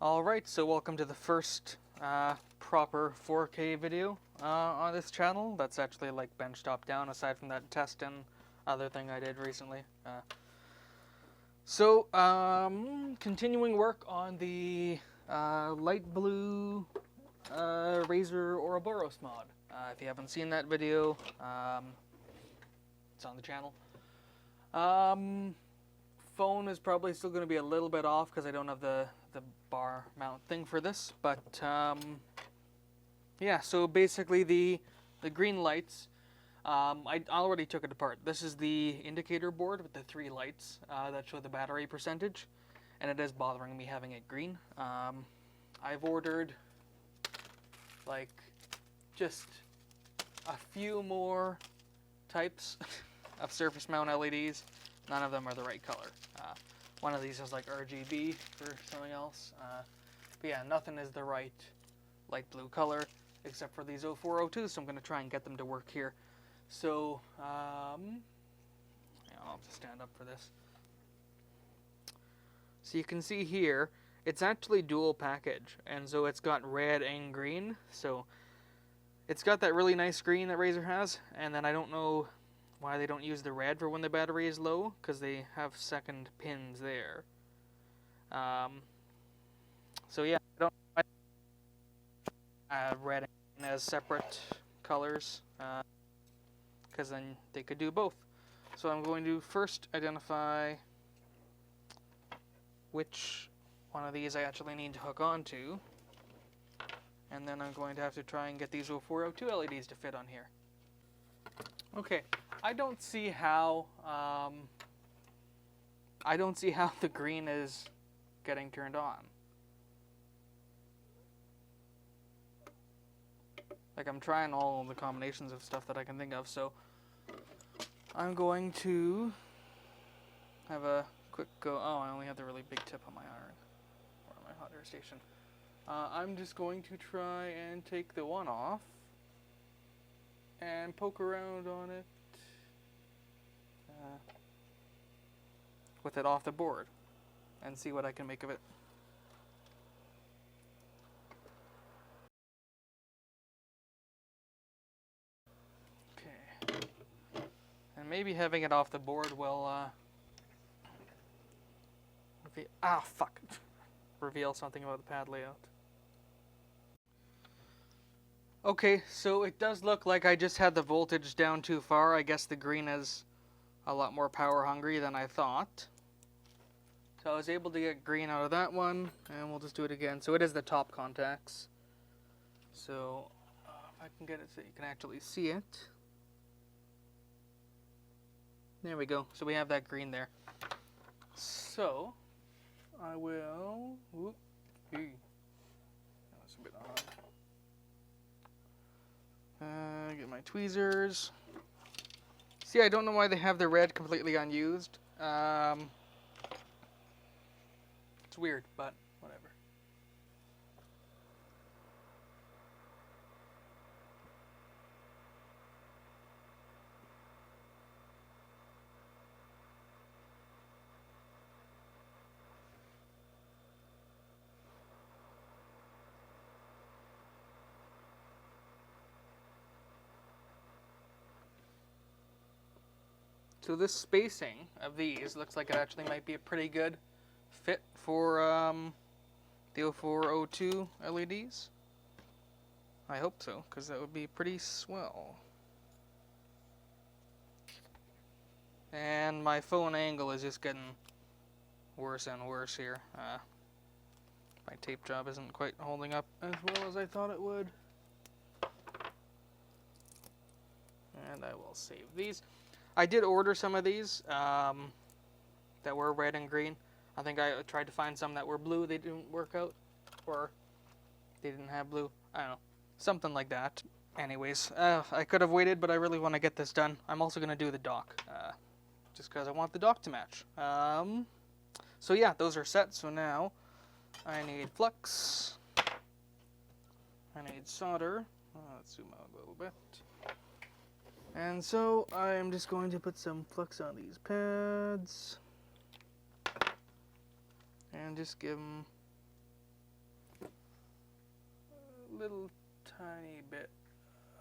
Alright, so welcome to the first proper 4K video on this channel. That's actually like bench top down, aside from that test and other thing I did recently. Continuing work on the light blue Razer Ouroboros mod. If you haven't seen that video, it's on the channel. Phone is probably still going to be a little bit off because I don't have the bar mount thing for this, but yeah, so basically the green lights, I already took it apart. This is the indicator board with the 3 lights that show the battery percentage, and it is bothering me having it green. I've ordered like just a few more types of surface mount LEDs. None of them are the right color. One of these is like RGB for something else. But yeah, nothing is the right light blue color except for these 0402s, so I'm going to try and get them to work here. So, yeah, I'll have to stand up for this. So you can see here, it's actually dual package, and so it's got red and green. So it's got that really nice green that Razer has, and then I don't know why they don't use the red for when the battery is low, because they have second pins there. So yeah, I don't know red and green as separate colors, because then they could do both. So I'm going to first identify which one of these I actually need to hook onto, and then I'm going to have to try and get these 0402 LEDs to fit on here. Okay, I don't see how the green is getting turned on. Like, I'm trying all the combinations of stuff that I can think of, so I'm going to have a quick go. Oh, I only have the really big tip on my iron, or my hot air station. I'm just going to try and take the one off and poke around on it with it off the board and see what I can make of it. Okay. And maybe having it off the board will reveal something about the pad layout. Okay, so it does look like I just had the voltage down too far. I guess the green is a lot more power hungry than I thought. So I was able to get green out of that one, and we'll just do it again. So it is the top contacts. So if I can get it so you can actually see it. There we go. So we have that green there. So I will... Whoop, that was a bit odd. Get my tweezers. See, I don't know why they have the red completely unused. It's weird, but whatever. So this spacing of these looks like it actually might be a pretty good fit for the 0402 LEDs. I hope so, because that would be pretty swell. And my phone angle is just getting worse and worse here. My tape job isn't quite holding up as well as I thought it would. And I will save these. I did order some of these that were red and green. I think I tried to find some that were blue. They didn't work out, or they didn't have blue. I don't know, something like that. Anyways, I could have waited, but I really want to get this done. I'm also going to do the dock, just because I want the dock to match. So yeah, those are set. So now I need flux. I need solder. Let's zoom out a little bit. And so I'm just going to put some flux on these pads and just give them little tiny bit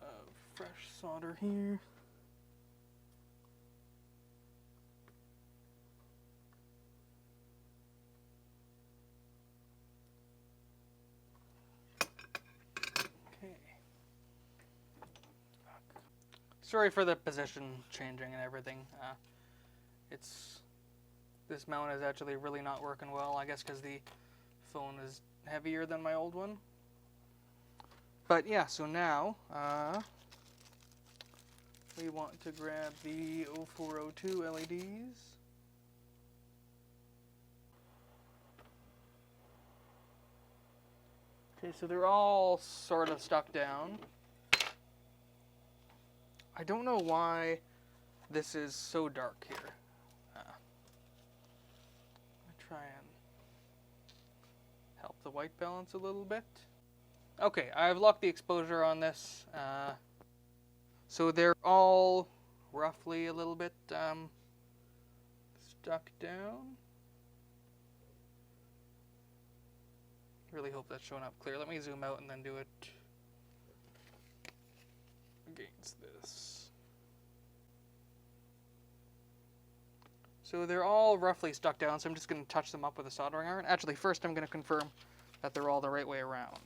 of fresh solder here. Okay. Sorry for the position changing and everything. This mount is actually really not working well, I guess because the phone is heavier than my old one. But yeah, so now we want to grab the 0402 LEDs. Okay, so they're all sort of stuck down. I don't know why this is so dark here. Try and help the white balance a little bit. Okay, I've locked the exposure on this. So they're all roughly a little bit stuck down. Really hope that's showing up clear. Let me zoom out and then do it against this. So they're all roughly stuck down, so I'm just going to touch them up with a soldering iron. Actually, first I'm going to confirm that they're all the right way around.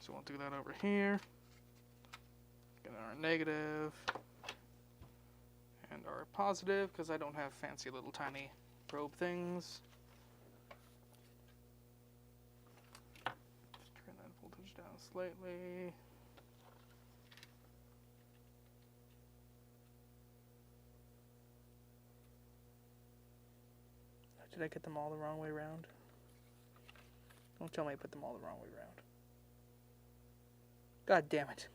So we'll do that over here. Get our negative and our positive, because I don't have fancy little tiny probe things. Just turn that voltage down slightly. Did I get them all the wrong way around? Don't tell me I put them all the wrong way around. God damn it.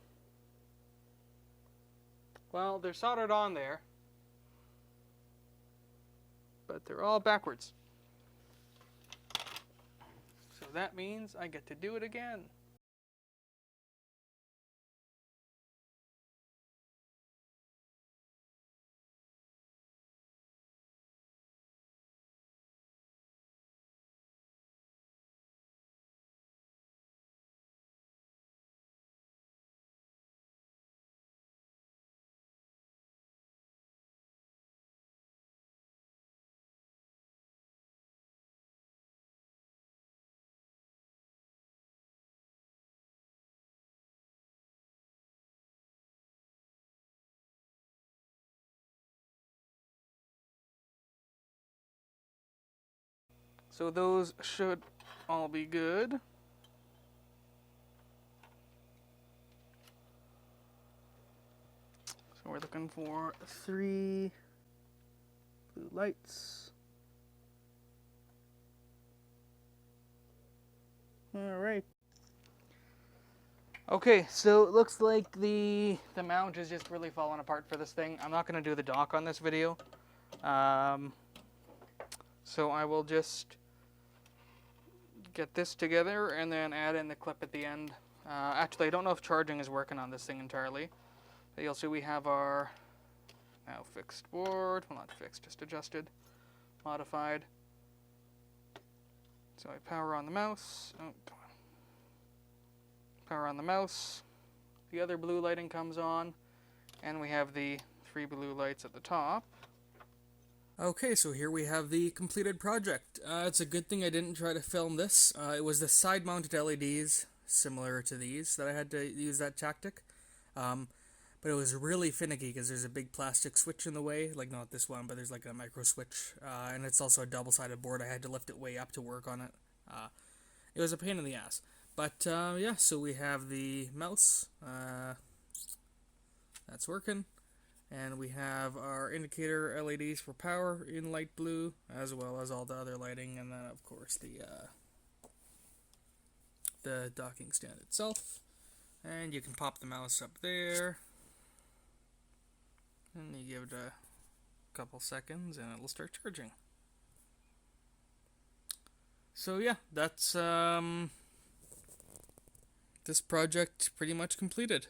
Well, they're soldered on there, but they're all backwards. So that means I get to do it again. So those should all be good. So we're looking for 3 blue lights. All right. Okay, so it looks like the mount is just really falling apart for this thing. I'm not going to do the dock on this video. So I will just get this together and then add in the clip at the end. Actually, I don't know if charging is working on this thing entirely. But you'll see we have our now fixed board. Well, not fixed, just adjusted, modified. So I power on the mouse. Oh, come on. Power on the mouse. The other blue lighting comes on. And we have the 3 blue lights at the top. Okay, so here we have the completed project. It's a good thing I didn't try to film this. It was the side-mounted LEDs, similar to these, that I had to use that tactic. But it was really finicky because there's a big plastic switch in the way. Like, not this one, but there's like a micro switch. And it's also a double-sided board. I had to lift it way up to work on it. It was a pain in the ass. But, yeah, so we have the mouse. That's working. And we have our indicator LEDs for power in light blue, as well as all the other lighting, and then of course the docking stand itself. And you can pop the mouse up there, and you give it a couple seconds, and it'll start charging. So yeah, that's this project pretty much completed.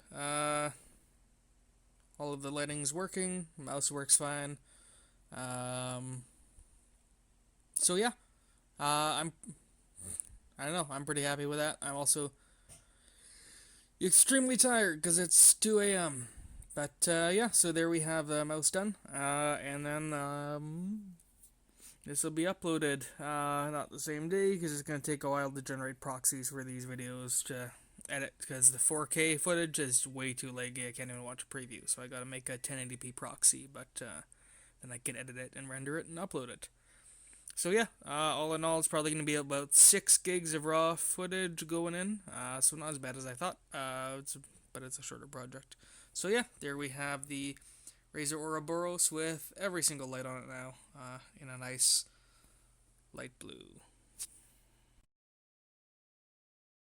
All of the lighting's working, mouse works fine. So yeah, I'm I don't know. I'm pretty happy with that. I'm also extremely tired because it's 2 a.m. But yeah, so there we have the mouse done. And then this will be uploaded. Not the same day because it's going to take a while to generate proxies for these videos to edit because the 4K footage is way too laggy. I can't even watch a preview. So I got to make a 1080p proxy, but then I can edit it and render it and upload it. So yeah, all in all, it's probably going to be about 6 gigs of raw footage going in. So not as bad as I thought. But it's a shorter project. So yeah, there we have the Razer Ouroboros with every single light on it now, in a nice light blue.